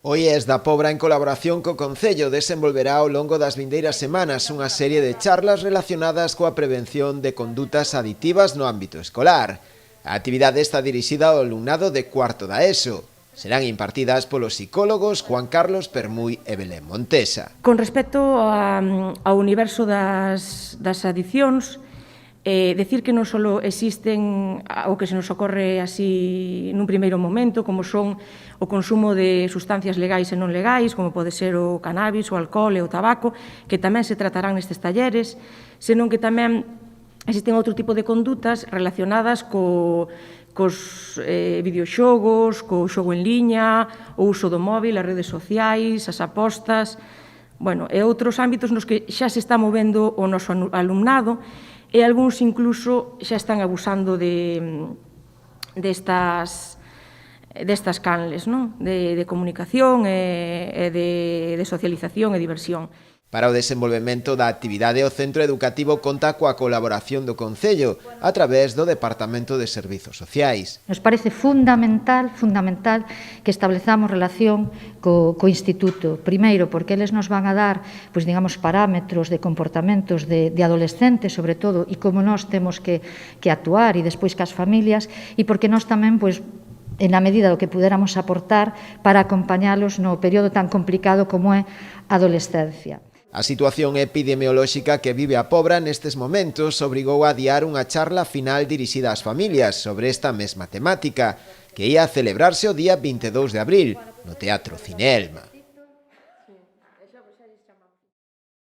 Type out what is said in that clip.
O IES da Pobra, en colaboración co Concello, desenvolverá ao longo das vindeiras semanas unha serie de charlas relacionadas coa prevención de condutas aditivas no ámbito escolar. A actividade está dirixida ao alumnado de cuarto da ESO. Serán impartidas polos psicólogos Juan Carlos Permuy e Belén Montesa. Con respecto ao universo das adicións, decir que non só existen o que se nos ocorre así nun primeiro momento, como son o consumo de sustancias legais e non legais, como pode ser o cannabis, o alcohol e o tabaco, que tamén se tratarán nestes talleres, senón que tamén existen outro tipo de condutas relacionadas cos videoxogos, co xogo en liña, o uso do móvil, as redes sociais, as apostas, e outros ámbitos nos que xa se está movendo o noso alumnado e algúns incluso xa están abusando destas canles de comunicación e de socialización e diversión. Para o desenvolvemento da actividade, o centro educativo conta coa colaboración do Concello a través do Departamento de Servizos Sociais. Nos parece fundamental que establezamos relación co Instituto. Primeiro, porque eles nos van a dar, parámetros de comportamentos de adolescentes, sobre todo, e como nós temos que actuar, e despois cas familias, e porque nós tamén, na medida do que puderamos aportar para acompañalos no período tan complicado como é a adolescencia. A situación epidemiolóxica que vive a Pobra nestes momentos obrigou a adiar unha charla final dirixida ás familias sobre esta mesma temática, que ia celebrarse o día 22 de abril, no Teatro Cineelma.